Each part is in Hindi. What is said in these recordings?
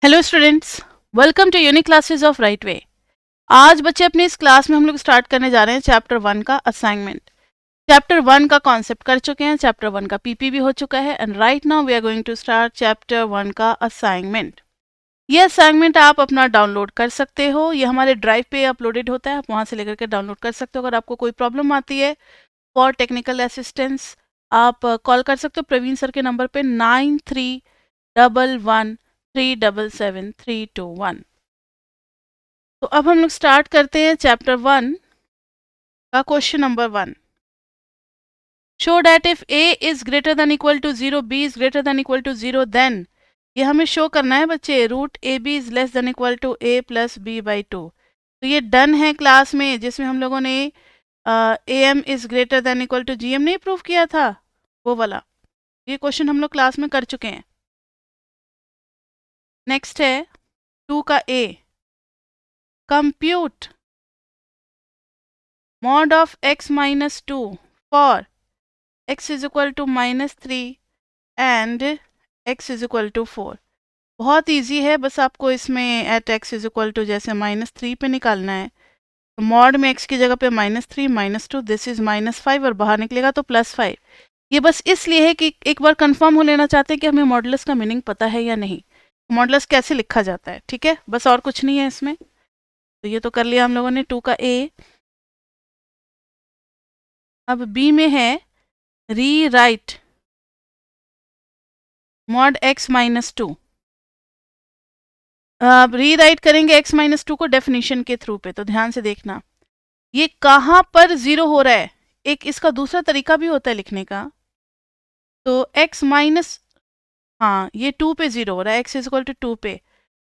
Hello students, welcome to unique classes of right way. आज बच्चे अपनी इस क्लास में हम लोग स्टार्ट करने जा रहे हैं चैप्टर 1 का असाइनमेंट। चैप्टर 1 का कॉन्सेप्ट कर चुके हैं, चैप्टर 1 का पीपी भी हो चुका है and right now we are going to start chapter 1 का असाइनमेंट। ये असाइनमेंट आप अपना डाउनलोड कर सकते हो, ये हमारे ड्राइव पे अपलोडेड होता है, आप वहाँ से लेकर के डाउनलोड कर सकते हो। अगर आपको कोई प्रॉब्लम आती है फॉर टेक्निकल असिस्टेंस आप कॉल कर सकते हो प्रवीण सर के नंबर पे 9311377321। तो अब हम लोग स्टार्ट करते हैं चैप्टर 1 का question number 1। Show that if a is greater than equal to 0 b is greater than equal to 0 then, ये हमें शो करना है बच्चे, root A B is less than equal to a plus B by 2। तो ये डन है क्लास में, जिसमें हम लोगों ने A M is greater than equal to G M नहीं प्रूव किया था, वो वाला। ये क्वेश्चन हम लोग क्लास में कर चुके हैं। नेक्स्ट है 2 का a, compute mod of x minus 2 for x is equal to -3 and x is equal to 4। बहुत इजी है, बस आपको इसमें eight x is equal to जैसे -3 पे निकालना है, तो मॉड में x की जगह पे -3 -2 दिस इज -5 और बाहर निकलेगा तो +5। ये बस इसलिए है कि एक बार कंफर्म हो लेना चाहते हैं कि हमें मॉडुलस का मीनिंग पता है या नहीं, मॉडुलस कैसे लिखा जाता है। ठीक है, बस और कुछ नहीं है इसमें। तो ये तो कर लिया हम लोगों ने 2 का a। अब b में है री राइट मॉड x माइनस 2। अब री राइट करेंगे x माइनस 2 को डेफिनेशन के थ्रू पे, तो ध्यान से देखना ये कहाँ पर जीरो हो रहा है। एक इसका दूसरा तरीका भी होता है लिखने का, तो x माइनस, हाँ ये 2 पे जीरो हो रहा है, x इज इक्वल टू 2 पे,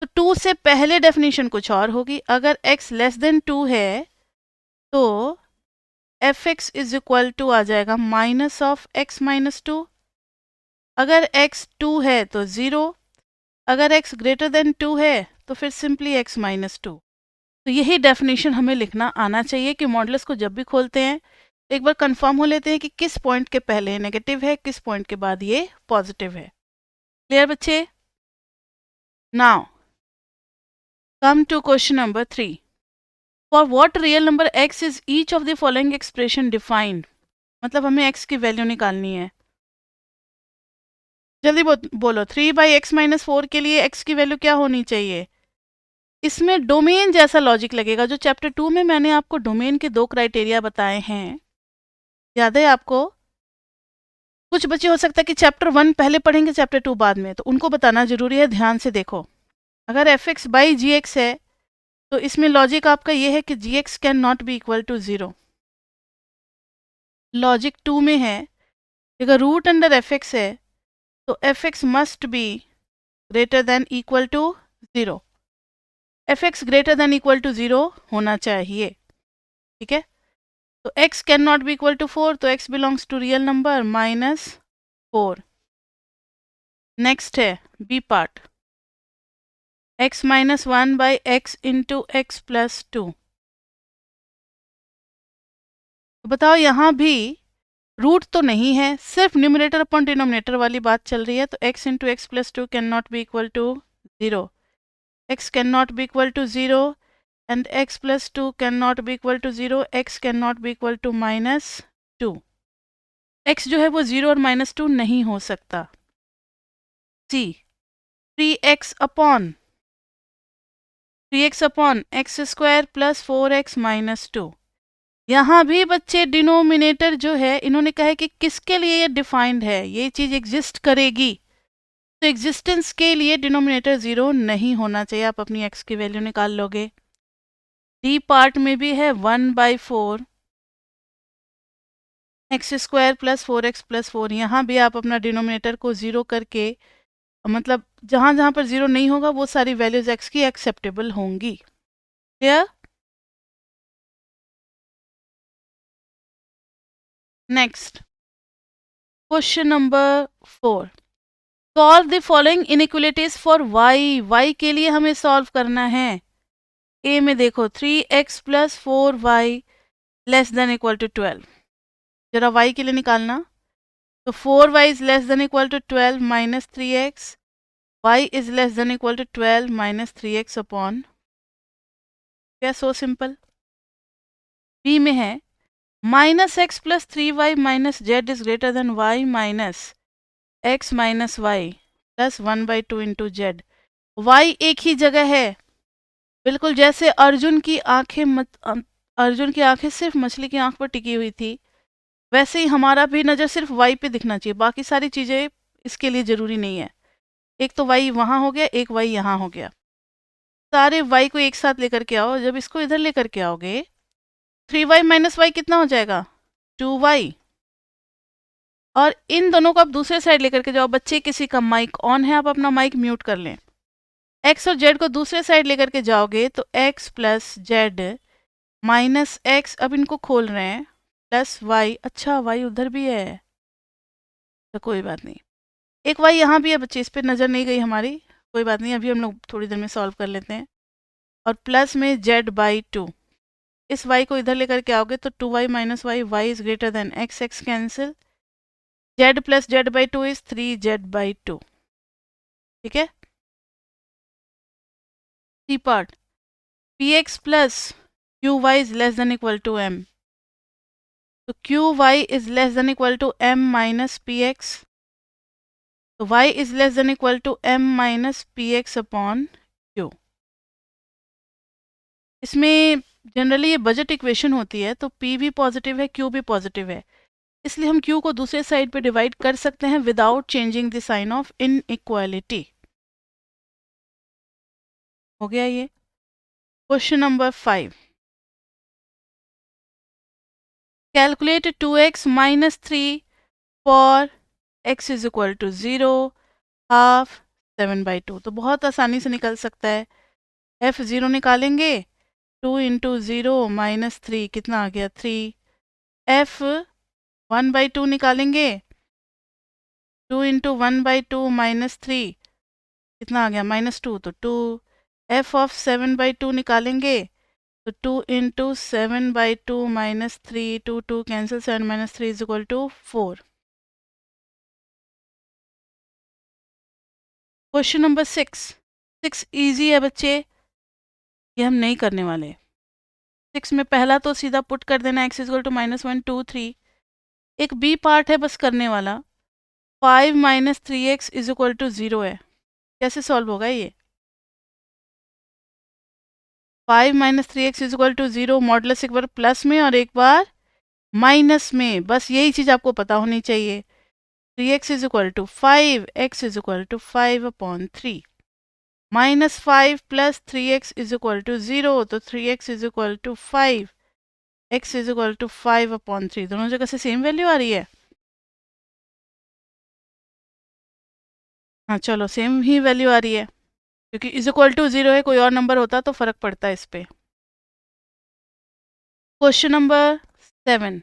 तो 2 से पहले डेफिनेशन कुछ और होगी। अगर x लेस देन 2 है तो f x is equal to आ जाएगा माइनस ऑफ x माइनस 2। अगर x 2 है तो 0, अगर x ग्रेटर देन 2 है तो फिर सिंपली x माइनस 2। तो यही डेफिनेशन हमें लिखना आना चाहिए कि मॉडुलस को जब भी खोलते हैं तो एक बार कंफर्म हो लेते हैं कि किस पॉइंट के पहले नेगेटिव है, किस पॉइंट के बाद ये पॉजिटिव है। क्लियर बच्चे? Now come to question number 3। For what real number x is each of the following expression defined, मतलब हमें x की वैल्यू निकालनी है। जल्दी बोलो, 3/x-4 के लिए x की वैल्यू क्या होनी चाहिए? इसमें डोमेन जैसा लॉजिक लगेगा जो चैप्टर 2 में मैंने आपको डोमेन के 2 क्राइटेरिया बताए हैं, याद है आपको? कुछ बच्चे हो सकता है कि चैप्टर 1 पहले पढ़ेंगे चैप्टर 2 बाद में, तो उनको बताना जरूरी है। ध्यान से देखो, अगर f x by g x है तो इसमें लॉजिक आपका ये है कि g x can not be equal to 0। Logic 2 में है अगर रूट अंडर एफ एक्स है तो f x must be greater than equal to 0। F x greater than equal to 0 होना चाहिए। ठीक है, तो x can not be equal to 4, तो x belongs to real number -4। Next है b part, x minus 1 by x into x plus 2। तो बताओ यहाँ भी रूट तो नहीं है, सिर्फ न्यूमरेटर अपॉन डिनोमिनेटर वाली बात चल रही है, तो x into x plus 2 can not be equal to 0। x can not be equal to 0 and x plus 2 cannot be equal to 0, x cannot be equal to -2। x जो है वो 0 और -2 नहीं हो सकता। c 3x upon x square plus 4x minus 2। यहाँ भी बच्चे डिनोमिनेटर जो है इन्होंने कहा है कि किसके लिए ये डिफाइंड है, ये चीज़ एग्जिस्ट करेगी, तो एग्जिस्टेंस के लिए डिनोमिनेटर 0 नहीं होना चाहिए। आप अपनी x की वैल्यू निकाल लोगे। डी पार्ट में भी है 1/4 x square plus 4x plus 4। यहाँ भी आप अपना डिनोमिनेटर को 0 करके, मतलब जहाँ जहाँ पर 0 नहीं होगा वो सारी वैल्यूज x की एक्सेप्टेबल होंगी। Clear? Next question number 4। Solve the following inequalities for y। y के लिए हमें सॉल्व करना है। a में देखो 3x plus 4y less than equal to 12, जरा y के लिए निकालना। तो 4y is less than equal to 12 minus 3x y is less than equal to 12 minus 3x upon, क्या सो सिंपल। बी में है minus x plus 3y minus z is greater than y minus x minus y plus 1/2 into z. Y एक ही जगह है, बिल्कुल जैसे अर्जुन की आंखें सिर्फ मछली की आंख पर टिकी हुई थी, वैसे ही हमारा भी नज़र सिर्फ वाई पे दिखना चाहिए, बाकी सारी चीज़ें इसके लिए ज़रूरी नहीं है। एक तो वाई वहाँ हो गया, एक वाई यहाँ हो गया। सारे वाई को एक साथ लेकर के आओ, जब इसको इधर लेकर के आओगे 3y माइनस वाई कितना हो जाएगा 2y। और इन दोनों को आप दूसरे साइड लेकर के जाओ। बच्चे किसी का माइक ऑन है, आप अपना माइक म्यूट कर लें। x और z को दूसरे साइड लेकर के जाओगे तो x plus Z minus x, अब इनको खोल रहे हैं, प्लस वाई। अच्छा वाई उधर भी है तो कोई बात नहीं, एक वाई यहाँ भी है बच्चे, इस पर नज़र नहीं गई हमारी, कोई बात नहीं, अभी हम लोग थोड़ी देर में सॉल्व कर लेते हैं। और प्लस में z/2, इस y को इधर लेकर के आओगे तो 2y minus y, y is greater than x, x cancel, z plus z/2 is 3z/2। ठीक है, C part, px plus qy is less than equal to m, तो qy is less than equal to m minus px, तो y is less than equal to m minus px upon q। इसमें जनरली ये बजट इक्वेशन होती है, तो p भी पॉजिटिव है, q भी पॉजिटिव है, इसलिए हम q को दूसरे साइड पे डिवाइड कर सकते हैं without changing the sign of inequality. हो गया ये। Question number 5, calculate 2x minus 3 for x is equal to 0 half 7/2। तो बहुत आसानी से निकल सकता है। f0 निकालेंगे, 2 इंटू 0 माइनस 3 कितना आ गया 3। f 1/2 निकालेंगे, 2 इंटू 1/2 माइनस 3 कितना आ गया -2, तो 2। f ऑफ 7/2 निकालेंगे तो 2 into 7/2 minus 3, 2 2 cancel, 7 minus 3 is equal to 4। Question number 6 easy है बच्चे, ये हम नहीं करने वाले। 6 में पहला तो सीधा पुट कर देना, x इज इक्वल टू -1 2 3। एक बी पार्ट है बस करने वाला, 5 minus 3x is equal to 0 है। कैसे सॉल्व होगा ये? 5 minus 3x is equal to 0, modulus एक बार प्लस में और एक बार माइनस में, बस यही चीज़ आपको पता होनी चाहिए। 3x is equal to 5, x is equal to 5 upon 3, minus 5 plus 3x is equal to 0, तो 3x is equal to 5, x is equal to 5 upon 3, दोनों जगह से सेम वैल्यू आ रही है। हाँ चलो, सेम ही वैल्यू आ रही है, क्योंकि इज इक्वल टू 0 है, कोई और नंबर होता तो फर्क पड़ता है इस पे। Question number 7,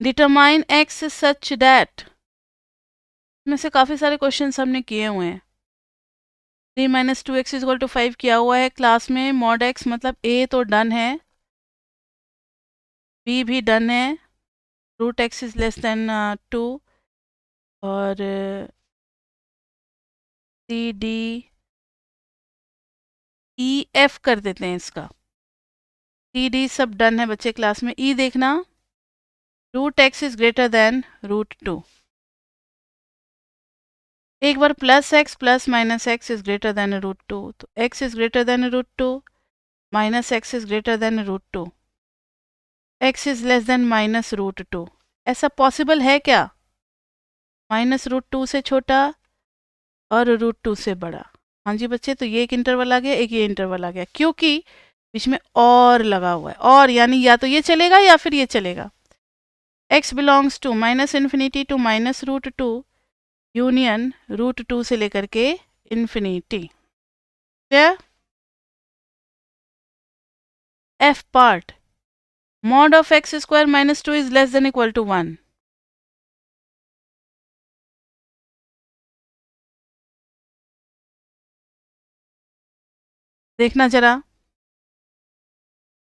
determine x such that, में से काफ़ी सारे क्वेश्चन हमने किए हुए हैं। 3 minus 2x is equal to 5 किया हुआ है क्लास में। मॉड x मतलब a तो डन है, b भी डन है, root x is less than 2, और c d e f कर देते हैं इसका। c d सब डन है बच्चे क्लास में। e देखना, root x is greater than root 2। एक बार plus x plus minus x is greater than root 2, तो x is greater than root 2, minus x is greater than root 2, x is less than minus root 2। ऐसा पॉसिबल है क्या? माइनस रूट 2 से छोटा और रूट 2 से बड़ा। हाँ जी बच्चे, तो ये एक इंटरवल आ गया, एक ये इंटरवल आ गया, क्योंकि बीच में और लगा हुआ है, और यानी या तो ये चलेगा या फिर ये चलेगा। x belongs to minus infinity to minus root 2 union root 2 से लेकर के infinity. Clear? f part, mod of x square minus 2 is less than equal to 1। देखना जरा,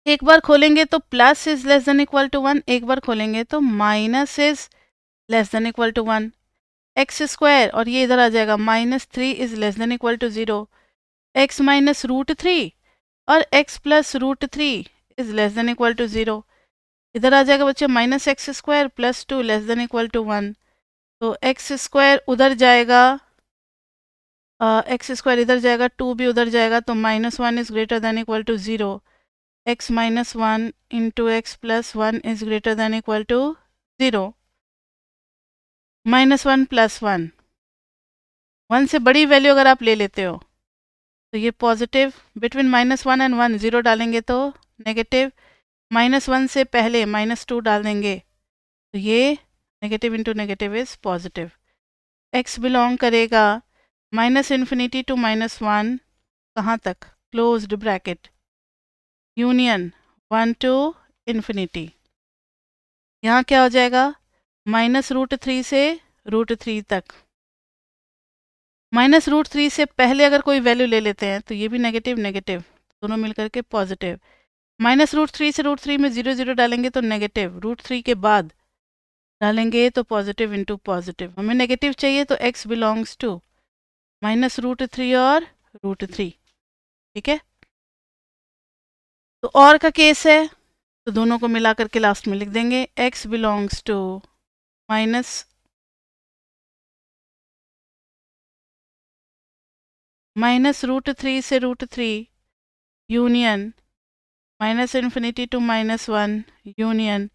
एक बार खोलेंगे तो plus is less than equal to 1, एक बार खोलेंगे तो minus is less than equal to 1। X square और ये इधर आ जाएगा -3 is less than equal to 0, x minus root 3 और x plus root 3 is less than equal to 0। इधर आ जाएगा बच्चे -x² plus 2 less than equal to 1। तो एक्स स्क्वायर उधर जाएगा, एक्स स्क्वायर इधर जाएगा, 2 भी उधर जाएगा, तो -1 is greater than equal to 0, x minus 1 into x plus 1 is greater than equal to 0। -1 plus 1, 1 से बड़ी वैल्यू अगर आप ले लेते हो तो ये पॉजिटिव, बिटवीन -1 एंड 1 0 डालेंगे तो नेगेटिव, -1 से पहले -2 डाल देंगे तो ये negative into negative is positive. x belong करेगा -∞ टू -1, कहाँ तक, closed bracket, union 1 to infinity. यहाँ क्या हो जाएगा, -√3 से √3 तक। -√3 से पहले अगर कोई वैल्यू ले लेते हैं तो ये भी नेगेटिव नेगेटिव, दोनों मिलकर के पॉजिटिव। -√3 से √3 में 0 0 डालेंगे तो नेगेटिव, √3 के बाद डालेंगे तो पॉजिटिव इंटू पॉजिटिव। हमें नेगेटिव चाहिए तो x बिलोंग्स टू -√3 और √3, ठीक है। तो और का केस है तो दोनों को मिला करके लास्ट में लिख देंगे, x बिलोंग्स टू -√3 से √3 union -∞ to -1 union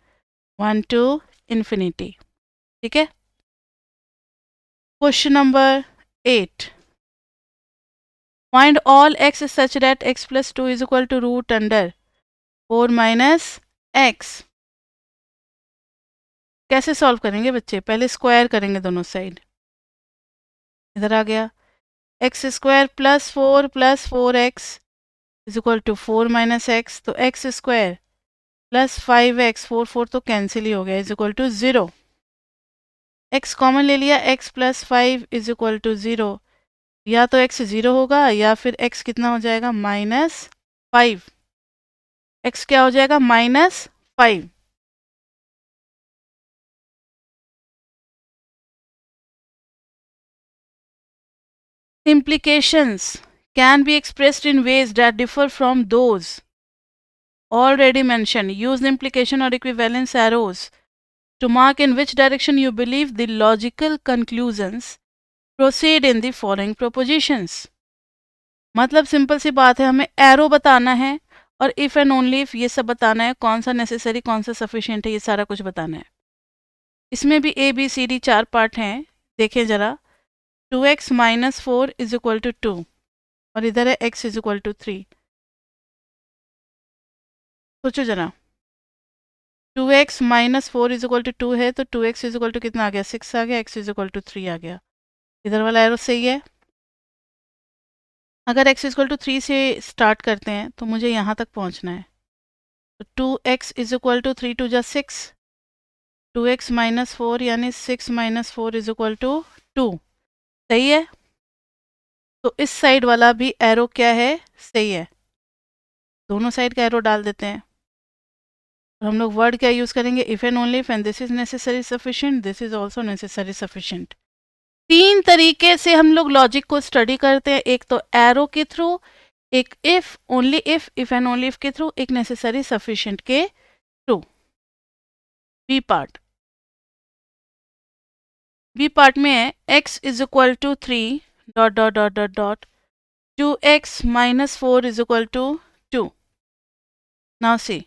1 to infinity, ठीक है। Question number 8, find all x such that x plus 2 is equal to √4 minus x। कैसे सॉल्व करेंगे बच्चे, पहले स्क्वायर करेंगे दोनों साइड, इधर आ गया x² plus 4x is equal to 4 minus x, तो x² प्लस 5x, 4 तो कैंसिल ही हो गया, is equal to 0। x common ले लिया, x plus 5 is equal to 0, या तो x 0 होगा या फिर x कितना हो जाएगा, -5। x क्या हो जाएगा, -5। Implications can be expressed in ways that differ from those already mentioned. Use the implication or equivalence arrows to mark in which direction you believe the logical conclusions proceed in the following propositions. मतलब सिंपल सी बात है, हमें एरो बताना है और इफ़ एंड ओनली इफ ये सब बताना है, कौन सा नेसेसरी कौन सा सफिशिएंट है, ये सारा कुछ बताना है। इसमें भी A B C D 4 part हैं, देखें ज़रा। 2x minus 4 is equal to 2 और इधर है x इज इक्वल टू 3। सोचो जरा, 2x minus 4 is equal to 2 है तो 2x इज इक्वल टू कितना आ गया, 6 आ गया, x इज इक्वल टू 3 आ गया। इधर वाला एरो सही है। अगर x इज इक्वल टू 3 से स्टार्ट करते हैं तो मुझे यहाँ तक पहुँचना है, तो 2x इज इक्वल टू 3 2 जा 6, 2x माइनस 4 यानी 6 माइनस 4 इज इक्वल टू 2, सही है। तो इस साइड वाला भी एरो क्या है, सही है। दोनों साइड का एरो डाल देते हैं और हम लोग वर्ड क्या यूज़ करेंगे, if and only if, and this is necessary sufficient, this is also necessary sufficient. 3 तरीके से हम लोग लॉजिक को स्टडी करते हैं, एक तो एरो के थ्रू, एक इफ एंड ओनली इफ के थ्रू, एक नेसेसरी सफिशिएंट के थ्रू। बी पार्ट में है x is equal to 3 dot dot dot dot dot 2x minus 4 is equal to 2। Now C,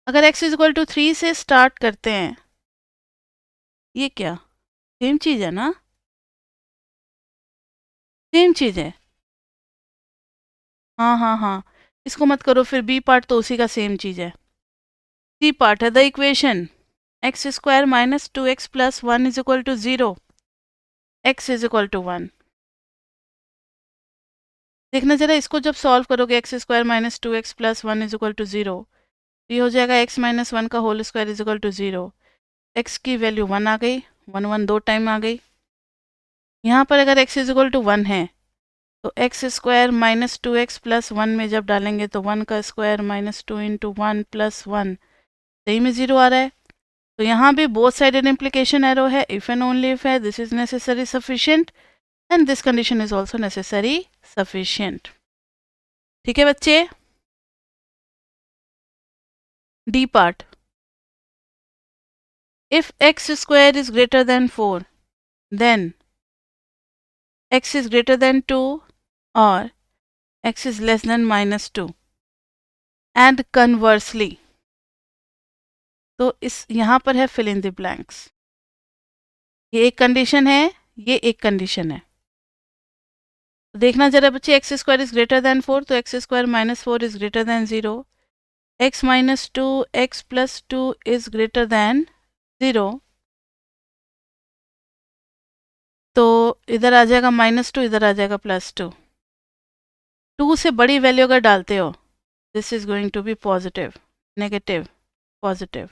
अगर x इज इक्वल टू 3 से स्टार्ट करते हैं, ये क्या सेम चीज़ है ना, सेम चीज़ है। हाँ, इसको मत करो, फिर बी पार्ट तो उसी का सेम चीज़ है। सी पार्ट है the equation x² minus 2x plus 1 is equal to 0, x is equal to 1। देखना जरा, इसको जब सॉल्व करोगे x² minus 2x plus 1 is equal to 0, ये हो जाएगा x माइनस 1 का whole square is equal to 0। x की वैल्यू 1 आ गई, 1 1 2 टाइम आ गई। यहाँ पर अगर x इज इक्वल टू 1 है तो x² माइनस 2x प्लस 1 में जब डालेंगे तो 1 का स्क्वायर माइनस 2 इंटू 1 प्लस 1, सही में 0 आ रहा है। तो यहाँ भी बोथ साइडेड इम्प्लीकेशन एरो है, इफ एंड ओनली इफ है, this is necessary sufficient and this condition is also necessary sufficient. ठीक है बच्चे। D part, if x square is greater than 4 then x is greater than 2 or x is less than -2 and conversely। तो इस यहाँ पर है fill in the blanks। ये एक कंडीशन है, ये एक कंडीशन है। तो देखना जरा बच्चे, x square is greater then 4 तो x square -4 is greater than 0, x -2 x + 2 is greater than 0। तो इधर आ जाएगा -2, इधर आ जाएगा +2। 2 से बड़ी वैल्यू अगर डालते हो, this is going to be positive, negative, positive.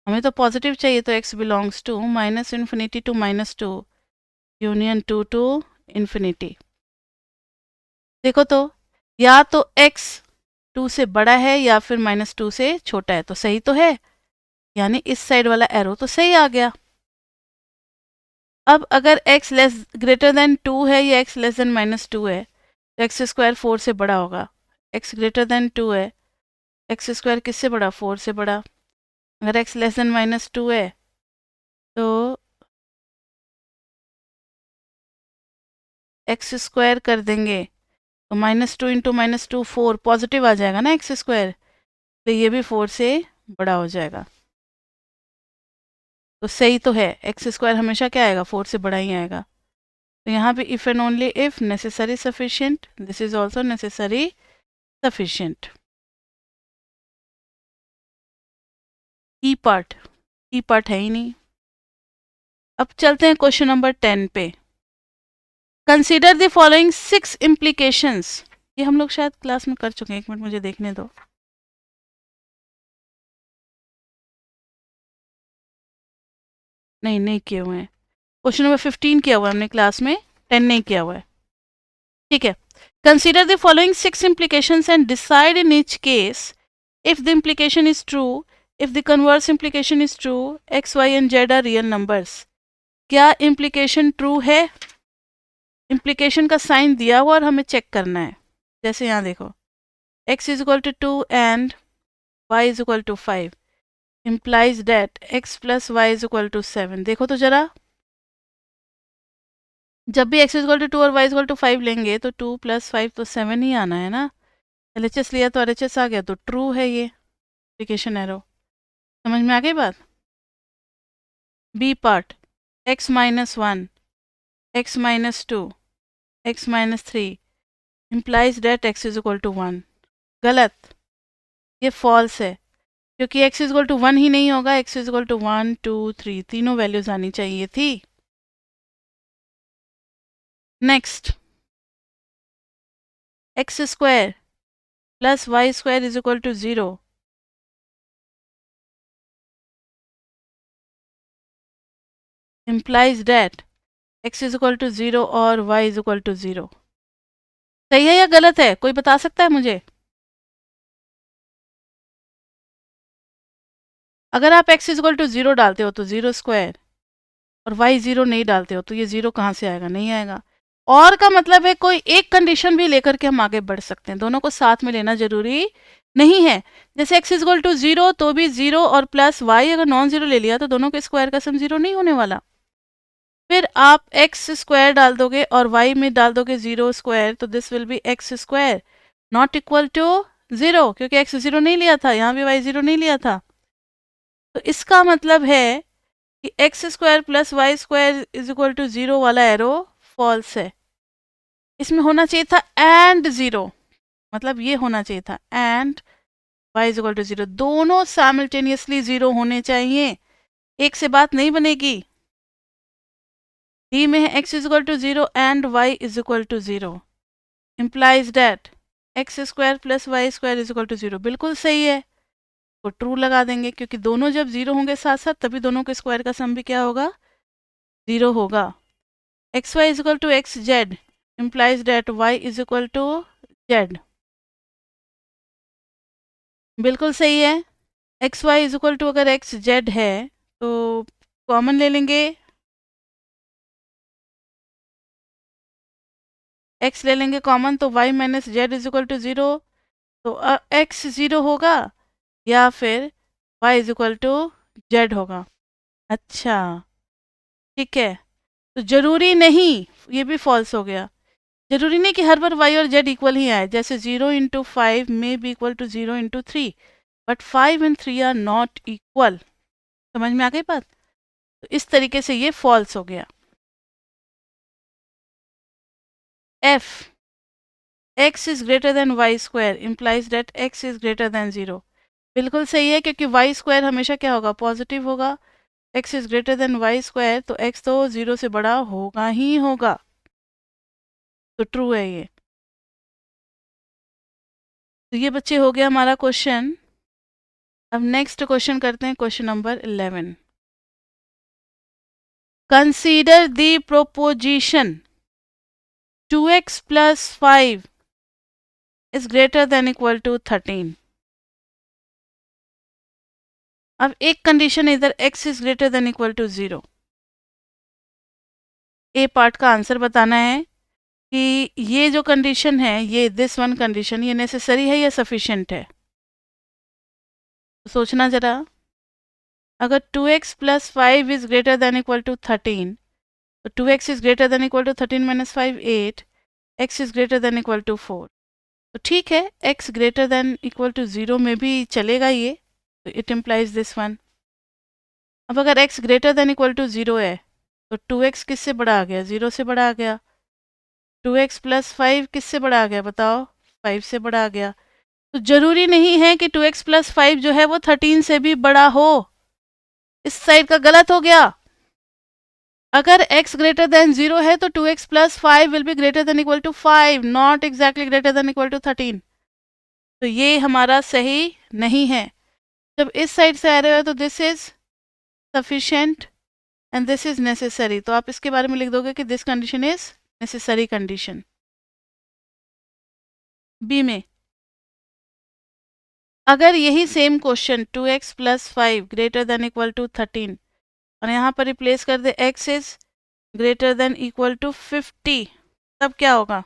हमें तो पॉजिटिव चाहिए, तो x belongs to -∞ to -2 union 2 to infinity. देखो तो, या तो x 2 से बड़ा है या फिर -2 से छोटा है, तो सही तो है, यानी इस साइड वाला एरो तो सही आ गया। अब अगर x ग्रेटर देन 2 है या x लेस देन -2 है, तो एक्स स्क्वायर 4 से बड़ा होगा। x ग्रेटर देन 2 है, एक्स स्क्वायर किससे बड़ा, 4 से बड़ा। अगर x लेस देन -2 है तो एक्स स्क्वायर कर देंगे, तो -2 इंटू -2 4, पॉजिटिव आ जाएगा ना एक्स स्क्वायर, तो ये भी 4 से बड़ा हो जाएगा। तो सही तो है, एक्स स्क्वायर हमेशा क्या आएगा, 4 से बड़ा ही आएगा। तो यहाँ पे if and only if, necessary sufficient, this is also necessary sufficient. E part है ही नहीं। अब चलते हैं क्वेश्चन नंबर 10 पे। Consider the following 6 implications. ये हम लोग शायद क्लास में कर चुके हैं, एक मिनट मुझे देखने दो। नहीं किए हुए हैं। क्वेश्चन नंबर 15 किया हुआ है हमने क्लास में, 10 नहीं किया हुआ है। ठीक है। Consider the following 6 implications and decide in each case if the implication is true, if the converse implication is true, x, y and z are real numbers। क्या implication true है? implication का साइन दिया हुआ और हमें चेक करना है। जैसे यहाँ देखो, x is equal to 2 and y is equal to 5 implies that x plus y is equal to 7। देखो तो जरा, जब भी x is equal to 2 और y is equal to 5 लेंगे तो 2 + 5 तो 7 ही आना है ना। LHS लिया तो RHS आ गया, तो ट्रू है ये implication एरो। समझ में आ गई बात। B part, x - 1 x - 2 x - 3 implies that x is equal to 1। गलत, ये फॉल्स है, क्योंकि x is equal to 1 ही नहीं होगा, x is equal to 1 2 3 तीनों वैल्यूज आनी चाहिए थी। Next, x square plus y square is equal to 0 implies that x is equal to 0 और y is equal to 0। सही है या गलत है, कोई बता सकता है मुझे? अगर आप x is equal to 0 डालते हो तो 0 स्क्वायर, और y 0 नहीं डालते हो तो ये 0 कहाँ से आएगा, नहीं आएगा। और का मतलब है कोई एक कंडीशन भी लेकर के हम आगे बढ़ सकते हैं, दोनों को साथ में लेना जरूरी नहीं है। जैसे x is equal to 0 तो भी 0 और प्लस y अगर नॉन जीरो ले लिया तो दोनों के स्क्वायर का सम 0 नहीं होने वाला। फिर आप x स्क्वायर डाल दोगे और y में डाल दोगे 0 स्क्वायर, तो this will be x square not equal to 0, क्योंकि x 0 नहीं लिया था, यहाँ भी y 0 नहीं लिया था। तो इसका मतलब है कि x square plus y square is equal to 0 वाला एरो फॉल्स है। इसमें होना चाहिए था एंड 0, मतलब ये होना चाहिए था and y is equal to 0। दोनों साइमल्टेनियसली 0 होने चाहिए, एक से बात नहीं बनेगी। डी में है x is equal to 0 and y is equal to 0 implies that x square plus y square is equal to 0। बिल्कुल सही है, तो ट्रू लगा देंगे, क्योंकि दोनों जब 0 होंगे साथ साथ तभी दोनों के स्क्वायर का सम भी क्या होगा, 0 होगा। X y is equal to x z implies that y is equal to z। बिल्कुल सही है। X y is equal to, अगर एक्स जेड है तो कॉमन ले लेंगे, एक्स ले लेंगे कॉमन, तो y minus z is equal to 0। तो एक्स 0 होगा या फिर y is equal to z होगा। अच्छा, ठीक है। तो जरूरी नहीं, ये भी फॉल्स हो गया। जरूरी नहीं कि हर बार वाई और जेड इक्वल ही आए, जैसे 0 × 5 may be equal to 0 × 3, but 5 and 3 are not equal. समझ में आ गई बात? तो इस तरीके से ये फॉल्स हो गया। F x is greater than y square implies that x is greater than 0। बिल्कुल सही है, क्योंकि वाई स्क्वायर हमेशा क्या होगा, पॉजिटिव होगा। X is greater than y square, तो एक्स तो 0 से बड़ा होगा ही होगा। तो ट्रू है ये। तो ये बच्चे हो गया हमारा क्वेश्चन। अब नेक्स्ट क्वेश्चन करते हैं, question number 11। Consider the proposition 2x plus 5 is greater than equal to 13। अब एक कंडीशन इधर x is greater than equal to 0। A part का आंसर बताना है कि ये जो कंडीशन है, ये दिस वन कंडीशन, ये नेसेसरी है या सफिशिएंट है। तो सोचना जरा, अगर 2x plus 5 is greater than equal to 13, तो 2x is greater than equal to 13 minus 5 8, x is greater than equal to 4। तो ठीक है, x greater than equal to 0 में भी चलेगा ये, तो इट इम्प्लाइज दिस वन। अब अगर x greater than equal to 0 है, तो 2x किससे बड़ा आ गया, 0 से बड़ा आ गया। 2x प्लस 5 किससे बड़ा आ गया, बताओ, 5 से बड़ा आ गया। तो जरूरी नहीं है कि 2x प्लस 5 जो है वो 13 से भी बड़ा हो। इस साइड का गलत हो गया। अगर x ग्रेटर देन 0 है तो 2x plus 5 will be greater than equal to 5, not exactly greater than equal to 13। तो ये हमारा सही नहीं है। जब इस साइड से आ रहे हो तो this is sufficient and this is necessary, तो आप इसके बारे में लिख दोगे कि this condition is necessary condition. B में अगर यही same question 2x plus 5 greater than equal to 13 और यहाँ पर रिप्लेस कर दे x is greater than equal to 50, तब क्या होगा,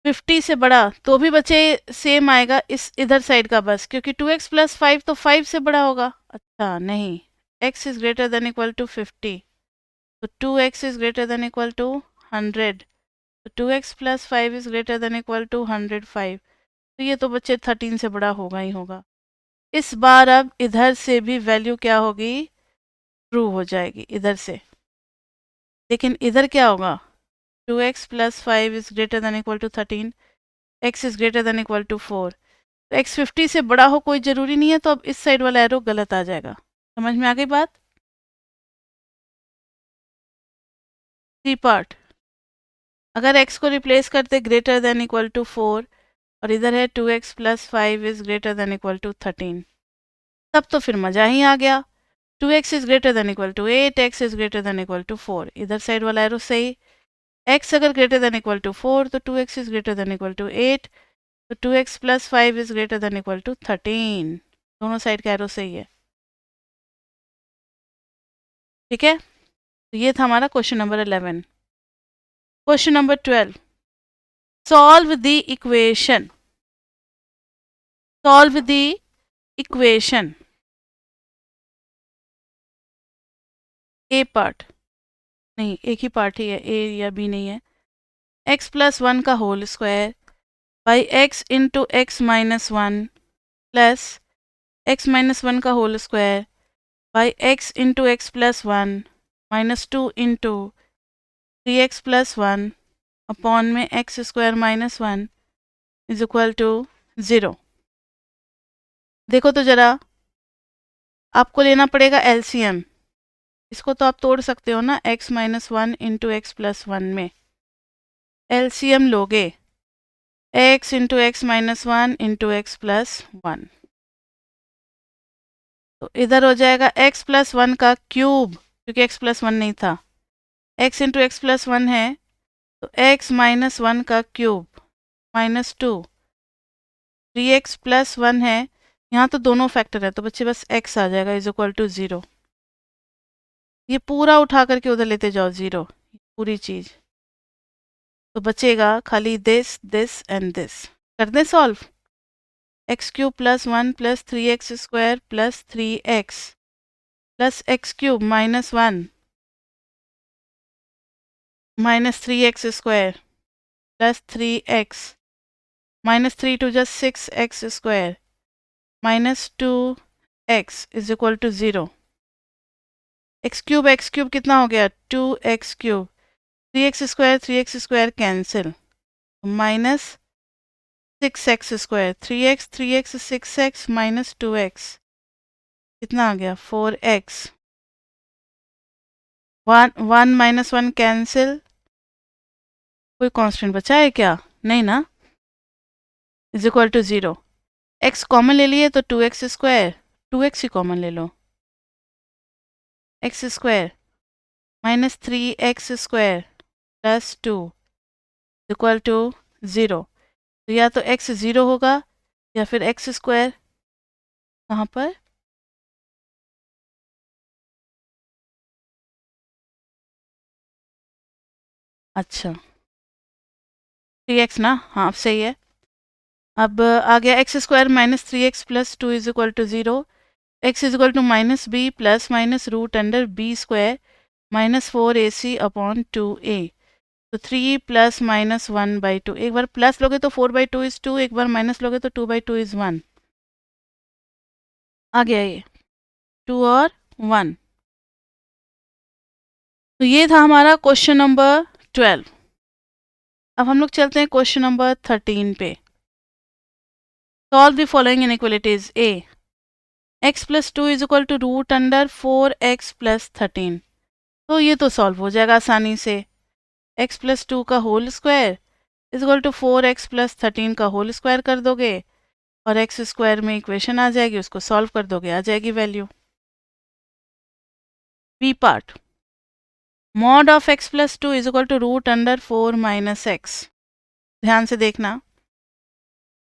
50 से बड़ा, तो भी बच्चे सेम आएगा इस इधर साइड का बस, क्योंकि 2x प्लस 5 तो 5 से बड़ा होगा। अच्छा नहीं, x is greater than equal to 50, तो 2x is greater than equal to 100, तो 2x plus 5 is greater than equal to 105। तो ये तो बच्चे 13 से बड़ा होगा ही होगा। इस बार अब इधर से भी वैल्यू क्या होगी, ट्रू हो जाएगी इधर से। लेकिन इधर क्या होगा, 2x plus 5 is greater than equal to 13, x is greater than equal to 4। तो x 50 से बड़ा हो कोई ज़रूरी नहीं है, तो अब इस साइड वाला एरो गलत आ जाएगा। समझ में आ गई बात? सी पार्ट, अगर x को रिप्लेस करते ग्रेटर देन इक्वल टू 4 और इधर है 2x plus 5 is greater than equal to 13, तब तो फिर मज़ा ही आ गया। 2x is greater than equal to 8, x is greater than equal to 4, इधर साइड वाला एरो सही। x अगर ग्रेटर देन इक्वल टू 4 तो 2x is greater than equal to 8, तो 2x plus 5 is greater than equal to 13। दोनों साइड का एरो सही है। ठीक है, तो ये था हमारा question number 11। Question number 12, solve the equation, solve the equation. A part नहीं, एक ही पार्ट ही है, ए या बी नहीं है। x प्लस 1 का whole square by x into x minus 1 plus x minus 1 का whole square by x into x plus 1 minus 2 into 3x plus 1 upon में x square minus 1 is equal to 0। देखो तो जरा, आपको लेना पड़ेगा एलसीएम। इसको तो आप तोड़ सकते हो ना, x minus 1 into x plus 1 में एलसीएम लोगे x into x minus 1 into x plus 1, तो इधर हो जाएगा x प्लस 1 का क्यूब, क्योंकि x प्लस 1 नहीं था, x इंटू एक्स प्लस 1 है, तो x माइनस 1 का क्यूब माइनस 2 3x प्लस 1 है, यहाँ तो दोनों फैक्टर है तो बच्चे बस x आ जाएगा इज इक्वल टू 0। ये पूरा उठा करके उधर लेते जाओ 0, पूरी चीज़, तो बचेगा खाली दिस दिस एंड दिस। कर दें solve. X cube plus 1 plus 3x square plus 3x plus x cube minus 1 minus 3x square plus 3x minus 3 to just 6x square minus 2x is equal to 0। एक्स क्यूब कितना हो गया 2x cube, 3x square cancel, minus 6x square, 3x 6x minus 2x कितना आ गया 4x, 1 माइनस 1 कैंसिल, कोई कांस्टेंट बचा है क्या, नहीं ना, is equal to 0। x common ले लिए तो 2x स्क्वायर, 2x ही कॉमन ले लो, x square minus 3x square plus 2 equal to 0। तो या तो x 0 होगा या फिर x स्क्वायर कहाँ पर, अच्छा 3x ना, हाँ अब सही है। अब आ गया x square minus 3x plus 2 is equal to 0, x is equal to minus b plus minus root under b square minus 4ac upon 2a। तो 3 प्लस माइनस 1/2, एक बार प्लस लोगे तो 4/2 इज 2, एक बार माइनस लोगे तो 2/2 इज 1। आ गया ये 2 और 1। तो ये था हमारा क्वेश्चन नंबर 12। अब हम लोग चलते हैं क्वेश्चन नंबर 13 पे। Solve the following inequalities. A x plus 2 is equal to root under 4x plus 13। तो ये तो सॉल्व हो जाएगा आसानी से। x प्लस 2 का whole square is equal to 4x plus 13 का होल स्क्वायर कर दोगे और एक्स स्क्वायर में इक्वेशन आ जाएगी, उसको सॉल्व कर दोगे, आ जाएगी value. B part, mod of x plus 2 is equal to root under 4 minus x. ध्यान से देखना,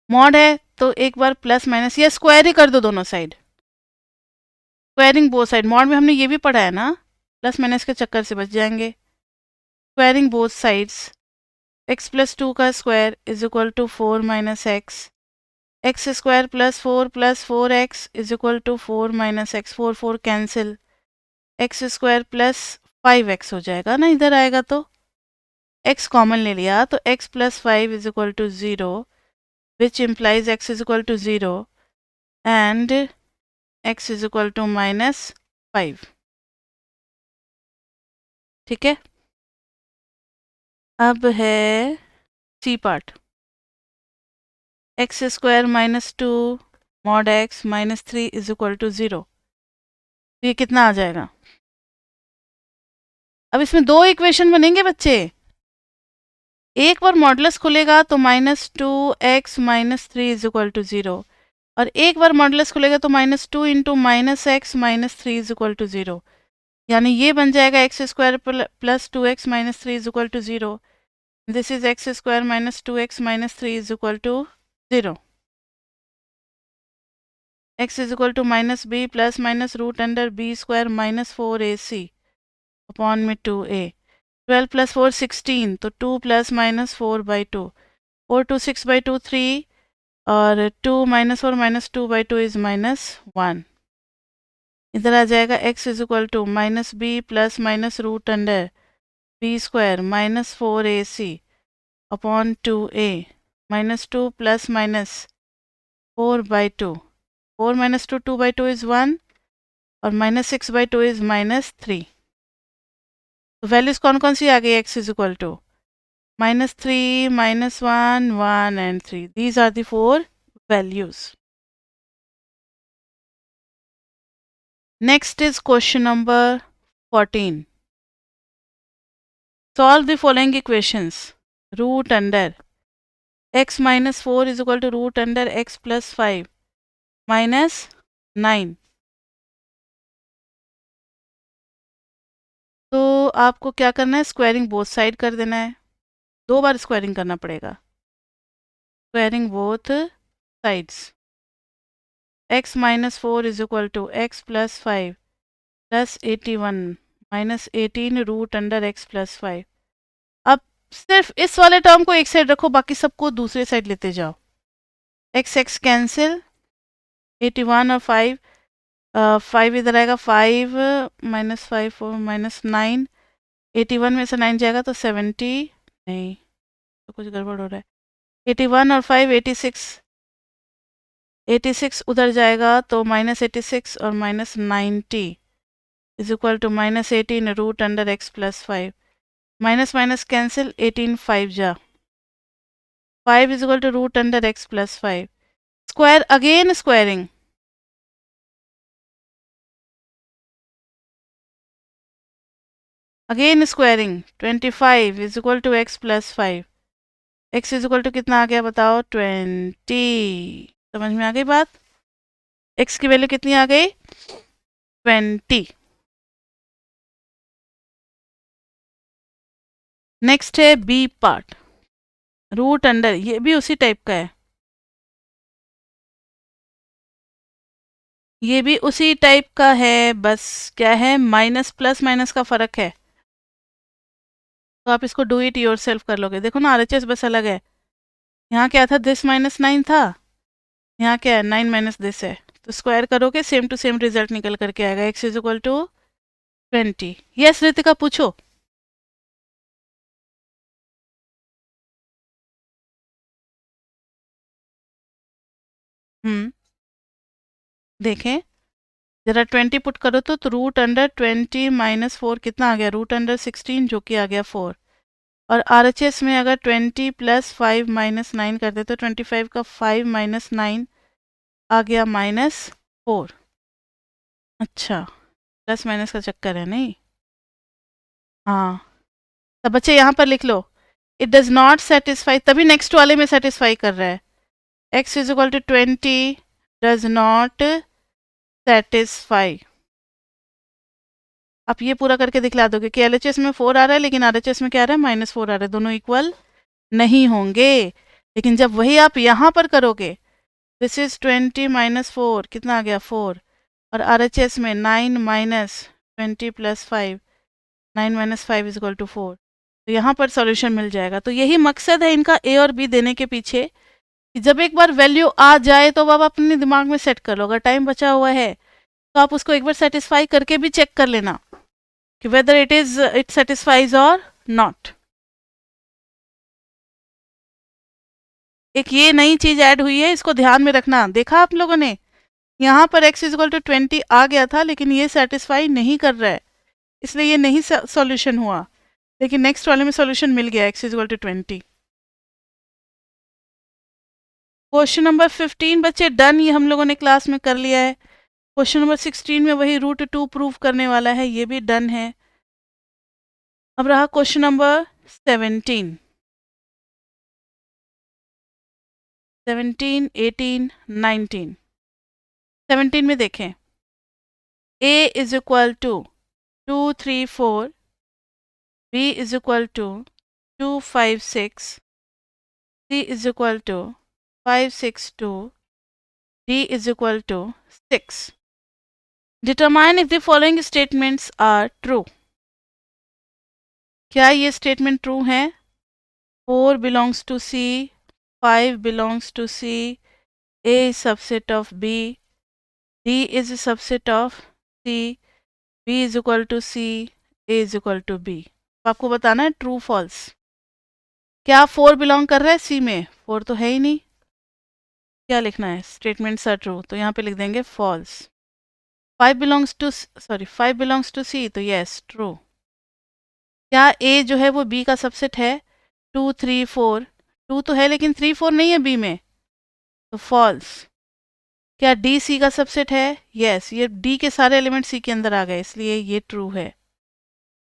मॉड है तो एक बार प्लस माइनस या स्क्वायर ही कर दो दोनों side, squaring both side. Mod में हमने ये भी पढ़ा है ना, प्लस माइनस के चक्कर से बच जाएंगे। Squaring both sides, x plus 2 का square is equal to 4 minus x square plus 4x is equal to 4 minus x, 4 cancel, x square plus 5x हो जाएगा ना, इधर आएगा तो x कॉमन ले लिया तो x plus 5 is equal to 0 which implies x is equal to 0 and x is equal to minus 5। ठीक है, अब है C part, x square minus 2 mod x minus 3 is equal to 0। ये कितना आ जाएगा, अब इसमें दो इक्वेशन बनेंगे बच्चे, एक बार मॉडुलस खुलेगा तो minus 2x minus 3 is equal to 0 और एक बार मॉडुलस खुलेगा तो minus 2 into minus x minus 3 is equal to 0। यानी ये बन जाएगा x square plus 2x minus 3 is equal to 0। This is x square minus 2x minus 3 is equal to 0। x is equal to minus b plus minus root under b square minus 4ac upon में 2a। 12 प्लस 4 16, तो 2 प्लस माइनस 4/2, 4 2 6/2 3 और 2 माइनस 2/2 इज -1। इधर आ जाएगा x is equal to minus b plus minus root under b square minus 4ac upon 2a minus 2 plus minus 4/2, 4 minus 2 2/2 is 1 और माइनस 6/2 इज -3। तो वैल्यूज कौन कौन सी आ गई, x is equal to -3 -1 1 and 3। These are the four values. Next is question number 14. Solve the following equations. Root under x minus 4 is equal to root under x plus 5 minus 9. तो आपको क्या करना है, स्क्वायरिंग बोथ साइड कर देना है, दो बार स्क्वायरिंग करना पड़ेगा, squaring both sides. X minus 4 is equal to x plus 5 plus 81 minus 18 root under x plus 5. अब सिर्फ इस वाले टर्म को एक साइड रखो, बाकी सबको दूसरे साइड लेते जाओ. x x कैंसिल, 81 और 5 5 इधर आएगा, 5 माइनस 5 4 माइनस 9, 81 में से 9 जाएगा तो 70, नहीं तो कुछ गड़बड़ हो रहा है. 81 और 5 86, 86 उधर जाएगा तो माइनस 86 और minus 90 is equal to minus 18 root under x plus 5. Minus minus cancel, 18 5 जा, 5 is equal to root under x plus 5. Square again squaring, again squaring, 25 is equal to x plus 5. X is equal to कितना आ गया बताओ, 20. समझ में आ गई बात? एक्स की वैल्यू कितनी आ गई, 20. नेक्स्ट है बी पार्ट, रूट अंडर, ये भी उसी टाइप का है, ये भी उसी टाइप का है, बस क्या है, माइनस प्लस माइनस का फर्क है. तो आप इसको डू इट योर सेल्फ कर लोगे. देखो ना, आरएचएस बस अलग है. यहाँ क्या था, दिस माइनस 9 था, यहाँ क्या है, 9 माइनस दिस है. तो स्क्वायर करोगे सेम टू सेम रिजल्ट निकल करके आएगा, x is equal to 20. Yes Ritika पूछो. देखें जरा, 20 पुट करो तो रूट अंडर 20 माइनस 4 कितना आ गया, रूट अंडर 16 जो कि आ गया 4. और आरएचएस में अगर 20 प्लस 5 माइनस 9 कर दे तो 25 का 5 माइनस 9 आ गया माइनस 4. अच्छा, प्लस माइनस का चक्कर है नहीं. हाँ, तो बच्चे यहाँ पर लिख लो, इट डज नॉट सेटिस्फाई, तभी नेक्स्ट वाले में सेटिस्फाई कर रहा है. X is equal to 20 does not satisfy. आप ये पूरा करके दिखला दोगे कि एलएचएस में 4 आ रहा है लेकिन आरएचएस में क्या आ रहा है, माइनस 4 आ रहा है, दोनों इक्वल नहीं होंगे. लेकिन जब वही आप यहाँ पर करोगे, दिस इज 20 माइनस 4 कितना आ गया 4, और आरएचएस में 9 minus 20 plus 5, 9 minus 5 is equal to 4, तो यहाँ पर सॉल्यूशन मिल जाएगा. तो यही मकसद है इनका ए और बी देने के पीछे, कि जब एक बार वैल्यू आ जाए तो आप अपने दिमाग में सेट कर लो. अगर टाइम बचा हुआ है तो आप उसको एक बार सेटिस्फाई करके भी चेक कर लेना कि whether it satisfies or not. एक ये नई चीज ऐड हुई है, इसको ध्यान में रखना. देखा आप लोगों ने, यहाँ पर x इज इक्वल टू 20 आ गया था लेकिन ये सेटिस्फाई नहीं कर रहा है, इसलिए ये नहीं सॉल्यूशन हुआ. लेकिन नेक्स्ट वाले में सॉल्यूशन मिल गया, x is equal to 20. Question number 15 बच्चे डन, ये हम लोगों ने क्लास में कर लिया है. क्वेश्चन नंबर 16 में वही रूट 2 प्रूव करने वाला है, ये भी डन है. अब रहा क्वेश्चन नंबर 17, 17, 18, 19. 17 में देखें, a is equal to 2 3 4, b is equal to 2 5 6, c is equal to 5 6 2, d is equal to 6. Determine if the following statements are true. क्या ये स्टेटमेंट ट्रू है? 4 belongs to c, 5 belongs to C, A is subset of B, D is a subset of C, B is equal to C, A is equal to B. तो आपको बताना है ट्रू फॉल्स. क्या 4 बिलोंग कर रहा है C में? 4 तो है ही नहीं. क्या लिखना है, स्टेटमेंट्स आर ट्रू, तो यहाँ पे लिख देंगे फॉल्स. 5 बिलोंग्स टू C, तो यस ट्रू. क्या A जो है वो B का सबसेट है? 2 3 4, 2 तो है लेकिन 3 4 नहीं है B में, तो फॉल्स. क्या D C का सबसेट है? यस, ये D के सारे एलिमेंट C के अंदर आ गए, इसलिए ये ट्रू है.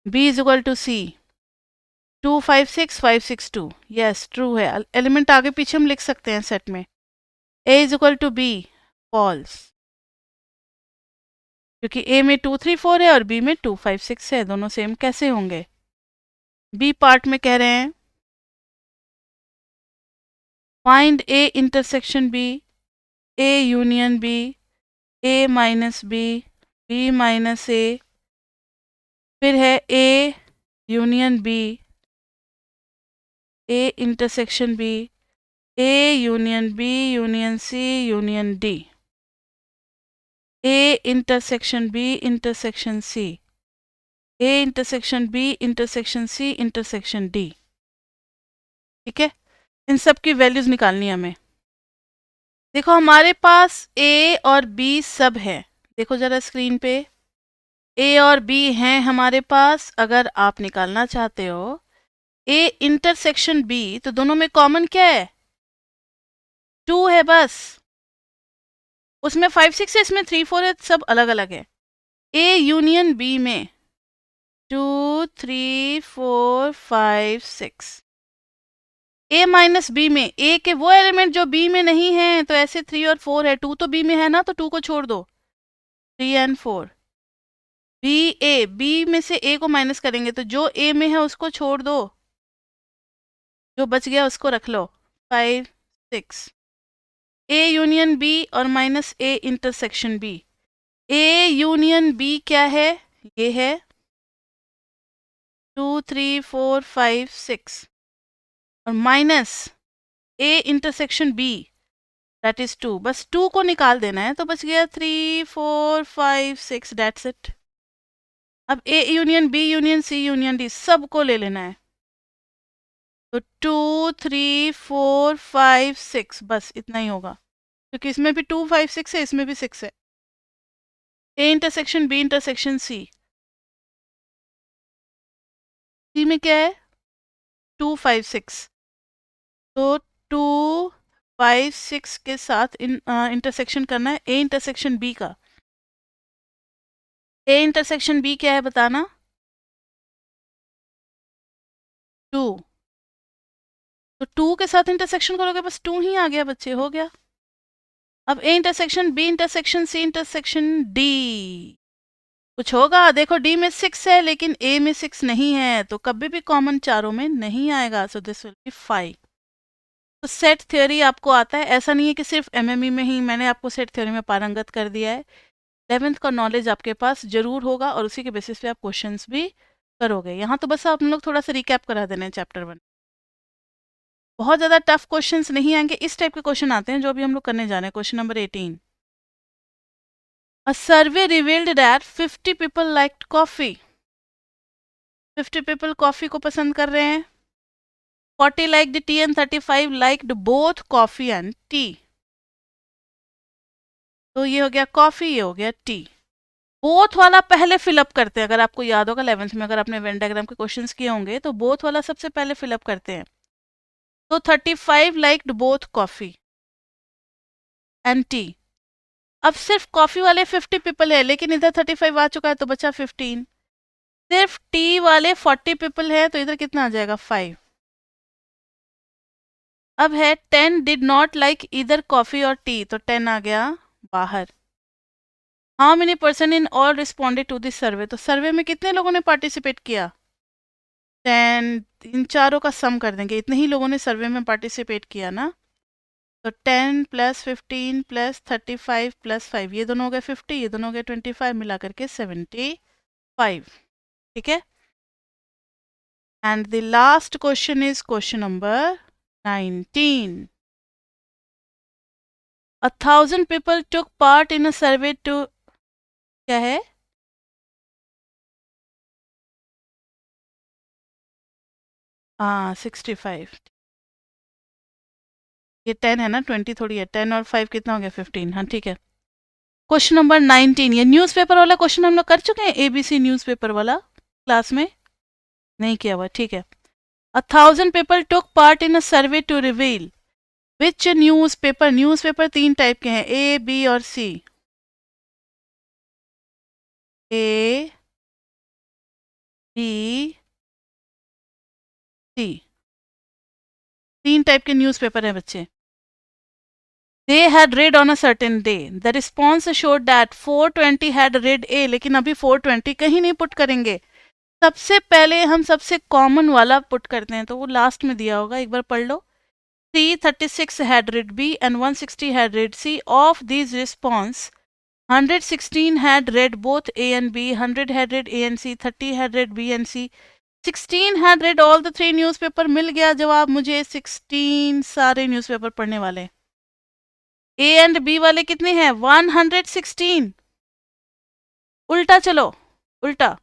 B is equal to C, 2 5 6 5 6 2, yes true है. एलिमेंट आगे पीछे हम लिख सकते हैं सेट में. A is equal to B, false, क्योंकि A में 2 3 4 है और B में 2 5 6 है, दोनों सेम कैसे होंगे. B पार्ट में कह रहे हैं find A intersection B A union B, A minus B, B minus A, फिर है A union B, A intersection B, A union B union C union D, A intersection B intersection C, A intersection B intersection C intersection D। ठीक है, इन सब की वैल्यूज निकालनी है हमें। देखो हमारे पास A और B सब है, देखो जरा स्क्रीन पे A और B हैं हमारे पास। अगर आप निकालना चाहते हो A इंटरसेक्शन B, तो दोनों में कॉमन क्या है? 2 है बस। उसमें 5 6 है, इसमें 3 4 है, सब अलग अलग है। A यूनियन B में 2 3 4 5 6, A माइनस बी में A के वो एलिमेंट जो B में नहीं है, तो ऐसे 3 और 4 है, 2 तो B में है ना, तो 2 को छोड़ दो, 3 एंड 4। B में से A को माइनस करेंगे तो जो A में है उसको छोड़ दो, जो बच गया उसको रख लो, 5 6। A यूनियन B और minus A intersection B। A union B क्या है? ये है 2 3 4 5 6 और minus A intersection B that is 2। बस 2 को निकाल देना है, तो बच गया 3 4 5 6, दैट्स इट। अब A union B union C union D सबको ले लेना है, तो 2 3 4 5 6, बस इतना ही होगा, क्योंकि इसमें भी 2 5 6 है, इसमें भी 6 है। A intersection B intersection C, C में क्या है? 2 5 6, तो 2 5 6 के साथ इंटरसेक्शन करना है A इंटरसेक्शन B का। A इंटरसेक्शन B क्या है बताना? 2, तो 2 के साथ इंटरसेक्शन करोगे, बस 2 ही आ गया बच्चे, हो गया। अब A intersection B intersection C intersection D, कुछ होगा? देखो D में 6 है लेकिन A में 6 नहीं है, तो कभी भी कॉमन चारों में नहीं आएगा, सो दिस विल बी 5। तो सेट थ्योरी आपको आता है, ऐसा नहीं है कि सिर्फ एमएमई में ही, मैंने आपको सेट थ्योरी में पारंगत कर दिया है। 11th का नॉलेज आपके पास जरूर होगा और उसी के बेसिस पे आप क्वेश्चंस भी करोगे। यहाँ तो बस आप लोग थोड़ा सा रिकैप करा देना है चैप्टर 1। बहुत ज़्यादा टफ क्वेश्चंस नहीं आएंगे, इस टाइप के क्वेश्चन आते हैं जो अभी हम लोग करने जा रहे हैं। Question number 18, a survey revealed that 50 people liked coffee. 50 people coffee को पसंद कर रहे हैं, 40 liked T and 35 liked both coffee and T. तो ये हो गया कॉफी, ये हो गया टी। बोथ वाला पहले फिलअप करते हैं, अगर आपको याद होगा 11th में अगर आपने वेन डायग्राम के क्वेश्चंस किए होंगे, तो बोथ वाला सबसे पहले फिलअप करते हैं। तो 35 liked both coffee and T. अब सिर्फ कॉफी वाले 50 पीपल है, लेकिन इधर 35 आ चुका है, तो बचा 15। सिर्फ टी वाले 40 पीपल है, तो इधर कितना आ जाएगा? 5। अब है 10 डिड नॉट लाइक इधर कॉफी और टी, तो 10 आ गया बाहर। How many person in all responded to this survey, तो सर्वे में कितने लोगों ने पार्टिसिपेट किया? 10, इन चारों का सम कर देंगे, इतने ही लोगों ने सर्वे में पार्टिसिपेट किया ना। तो 10 प्लस 15 प्लस 35 प्लस 5, ये दोनों हो गए 50, ये दोनों हो गए 25, मिला करके 75। ठीक है, and the last question is question number 19। 1000 people took part in a survey to, क्या है? हाँ 65, ये 10 है ना, 20 थोड़ी है, 10 और 5 कितना हो गया? 15। हाँ ठीक है। क्वेश्चन नंबर 19, ये न्यूज़पेपर वाला क्वेश्चन हम लोग कर चुके हैं, एबीसी न्यूज़पेपर वाला क्लास में नहीं किया हुआ, ठीक है। 1000 people took part in a survey to reveal which newspaper, newspaper 3 type के हैं, ए बी और C. A B C, 3 type के न्यूज़पेपर हैं बच्चे। They had read on a certain day. The response showed that 420 had read A, लेकिन अभी 420 कहीं नहीं पुट करेंगे, सबसे पहले हम सबसे कॉमन वाला पुट करते हैं, तो वो लास्ट में दिया होगा, एक बार पढ़ लो। 336 had read B and 160 had read C. Of these response, 116 had read both A and B, 100 had read A and C, 30 had read B and C, 16 had read all the 3 newspaper. मिल गया जवाब मुझे. 16 सारे न्यूज़पेपर पढ़ने वाले. A एंड B वाले कितने हैं? 116. उल्टा चलो, उल्टा.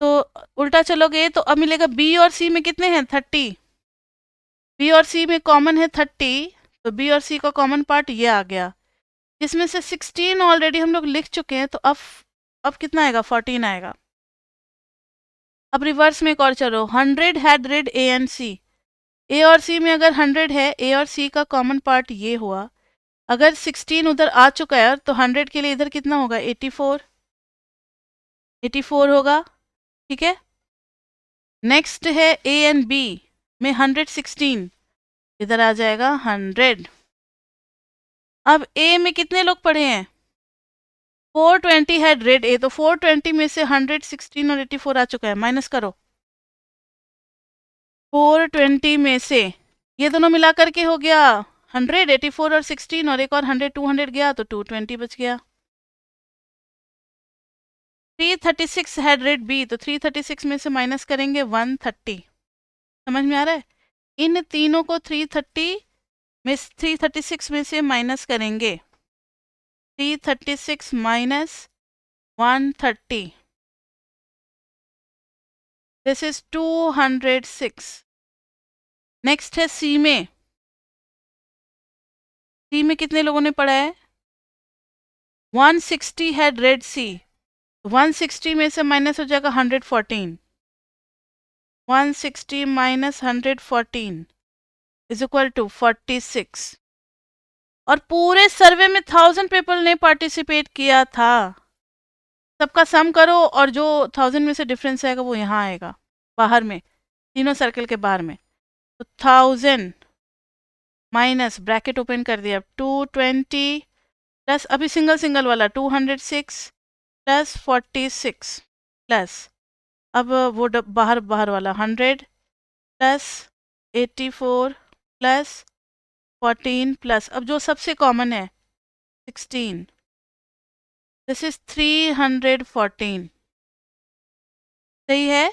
तो उल्टा चलोगे तो अब मिलेगा B और C में कितने हैं? 30. B और C में कॉमन है 30, तो B और C का कॉमन पार्ट ये आ गया, जिसमें से 16 ऑलरेडी हम लोग लिख चुके हैं. तो अब कितना आएगा? 14 आएगा. अब रिवर्स में एक और चलो. 100 had read A and C. A और C में अगर 100 है, A और C का कॉमन पार्ट ये हुआ. अगर 16 उधर आ चुका है तो 100 के लिए इधर कितना होगा? 84 होगा. ठीक है. नेक्स्ट है A एंड B में 116, इधर आ जाएगा 100. अब A में कितने लोग पढ़े हैं? 420 हैड रेड A, तो 420 में से 116 और 84 आ चुका है. माइनस करो. 420 में से ये दोनों मिला करके हो गया 100, 84 और 16, और एक और 100, 200 गया तो 220 बच गया. 336 हैड रेड B, तो 336 में से माइनस करेंगे 130. समझ में आ रहा है? इन तीनों को 336 में से माइनस करेंगे. 336 माइनस 130, दिस इज 206. नेक्स्ट है C में. C में कितने लोगों ने पढ़ा है? 160 हैड रेड C. 160 में से माइनस हो जाएगा 114. 160 माइनस 114 इज इक्वल टू 46. और पूरे सर्वे में 1000 पीपल ने पार्टिसिपेट किया था. सबका सम करो और जो 1000 में से डिफरेंस आएगा वो यहाँ आएगा बाहर में, तीनों सर्कल के बाहर में. तो 1000 माइनस ब्रैकेट ओपन कर दिया 220 प्लस अभी सिंगल सिंगल वाला 206 प्लस 46 प्लस अब वो बाहर बाहर वाला 100 प्लस 84 प्लस 14 प्लस अब जो सबसे कॉमन है 16. This is 314. सही है?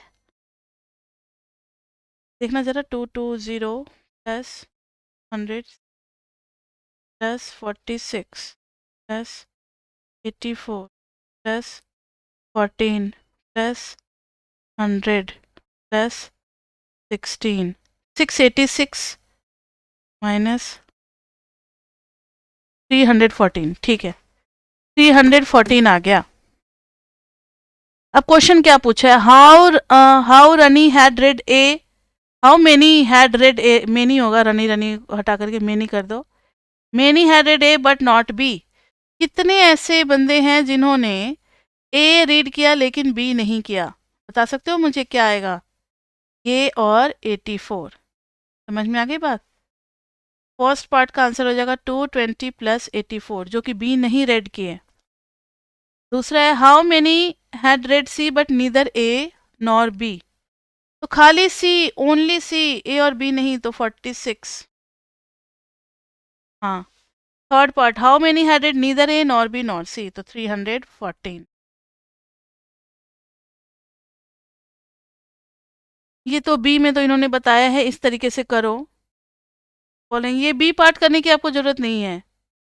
देखना जरा. 220 plus 100 plus 46 plus 84 plus 14 plus 100 plus 16. 686 minus 314. ठीक है, 314 आ गया. अब क्वेश्चन क्या पूछा है? How runny had read A. How many had red A. Many होगा, रनी रनी हटा करके मेनी कर दो. Many had red A but not be. कितने ऐसे बंदे हैं जिन्होंने ए रीड किया लेकिन बी नहीं किया? बता सकते हो मुझे? क्या आएगा? ए और 84. समझ में आ गई बात? फर्स्ट पार्ट का आंसर हो जाएगा 220 प्लस 84, जो कि बी नहीं रेड किए. दूसरा है how many had read C but neither A nor B. तो खाली सी, ओनली सी, ए और बी नहीं, तो 46. हाँ. Third part how many had read neither A nor B nor C, तो 314. ये तो बी में तो इन्होंने बताया है इस तरीके से करो. बोलेंगे ये बी पार्ट करने की आपको जरूरत नहीं है,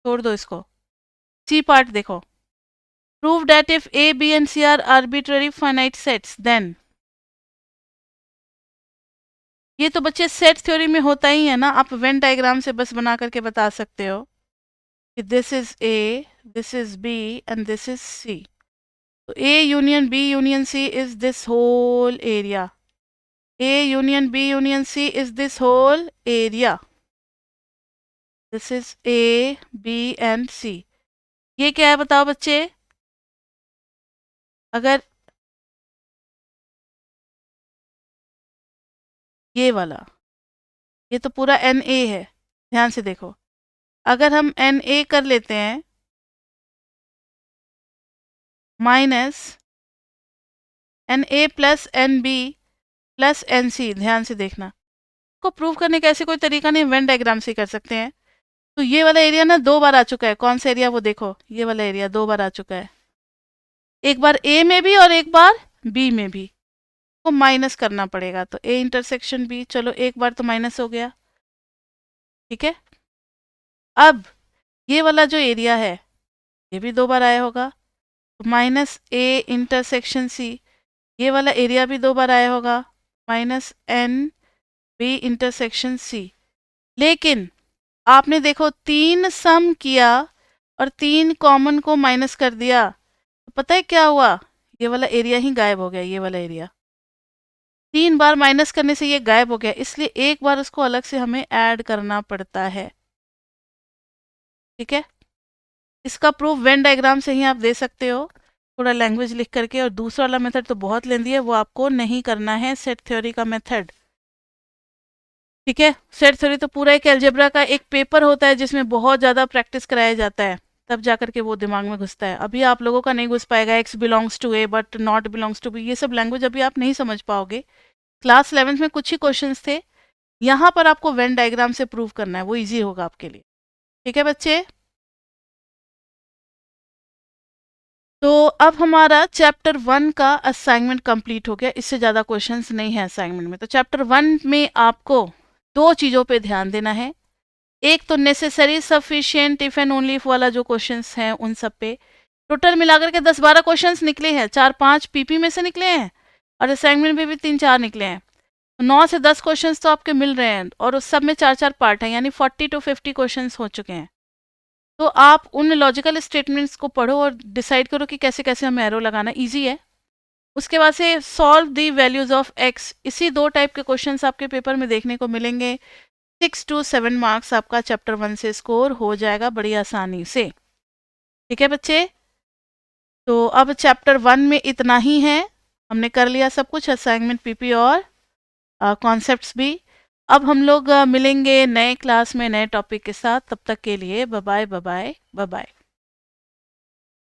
छोड़ दो इसको. सी पार्ट देखो. Prove that if A B and C are arbitrary finite sets then. ये तो बच्चे सेट थ्योरी में होता ही है ना. आप वेन डायग्राम से बस बना करके बता सकते हो कि this is A, this is B and this is C. तो A union B union C is this whole area. A union B union C is this whole area. This is A B and C. ये क्या है बताओ बच्चे? अगर ये वाला, ये तो पूरा एन ए है, ध्यान से देखो. अगर हम एन ए कर लेते हैं minus n A plus n B plus n C, ध्यान से देखना. को प्रूव करने का ऐसे कोई तरीका नहीं, वेन डायग्राम से कर सकते हैं। तो ये वाला एरिया ना 2 बार आ चुका है। कौन सा एरिया, वो देखो, ये वाला एरिया 2 बार आ चुका है, एक बार ए में भी और एक बार बी में भी। को माइनस करना पड़ेगा, तो ए इंटरसेक्शन बी, चलो एक बार तो माइनस हो गया, ठीक है। अब ये वाला जो एरिया है ये भी 2 बार आया होगा, तो माइनस ए इंटरसेक्शन सी, ये वाला एरिया भी 2 बार आया होगा, minus n B intersection C. लेकिन आपने देखो 3 सम किया और 3 कॉमन को माइनस कर दिया, तो पता है क्या हुआ, ये वाला एरिया ही गायब हो गया। ये वाला एरिया 3 बार माइनस करने से ये गायब हो गया, इसलिए एक बार उसको अलग से हमें ऐड करना पड़ता है, ठीक है। इसका प्रूफ वेन डायग्राम से ही आप दे सकते हो, थोड़ा लैंग्वेज लिख करके। और दूसरा वाला मेथड तो बहुत लेंदी है, वो आपको नहीं करना है, सेट थ्योरी का मेथड, ठीक है। सेट थ्योरी तो पूरा एक अलजेब्रा का एक पेपर होता है जिसमें बहुत ज़्यादा प्रैक्टिस कराया जाता है, तब जा करके वो दिमाग में घुसता है। अभी आप लोगों का नहीं घुस पाएगा, x belongs to A but not belongs to B, ये सब लैंग्वेज अभी आप नहीं समझ पाओगे। क्लास 11th में कुछ ही क्वेश्चंस थे, यहाँ पर आपको वेन डायग्राम से प्रूव करना है, वो ईजी होगा आपके लिए, ठीक है बच्चे। तो अब हमारा चैप्टर 1 का असाइनमेंट कंप्लीट हो गया, इससे ज़्यादा क्वेश्चंस नहीं है असाइनमेंट में। तो चैप्टर 1 में आपको 2 चीज़ों पे ध्यान देना है, एक तो necessary sufficient if and only if वाला जो क्वेश्चंस हैं उन सब पे। टोटल मिलाकर के 10-12 क्वेश्चंस निकले हैं, 4-5 पीपी में से निकले हैं और असाइनमेंट में भी 3-4 निकले हैं। 9 से 10 क्वेश्चंस तो आपके मिल रहे हैं और उस सब में 4-4 पार्ट हैं, यानी 40 to 50 क्वेश्चंस हो चुके हैं। तो आप उन लॉजिकल स्टेटमेंट्स को पढ़ो और डिसाइड करो कि कैसे कैसे हमें एरो लगाना, इजी है। उसके बाद से solve the values of x, इसी 2 टाइप के क्वेश्चंस आपके पेपर में देखने को मिलेंगे। 6 to 7 मार्क्स आपका चैप्टर 1 से स्कोर हो जाएगा बड़ी आसानी से, ठीक है बच्चे। तो अब चैप्टर 1 में इतना ही है, हमने कर लिया सब कुछ, असाइनमेंट पीपी और कॉन्सेप्ट्स भी। अब हम लोग मिलेंगे नए क्लास में नए टॉपिक के साथ, तब तक के लिए bye bye bye bye bye.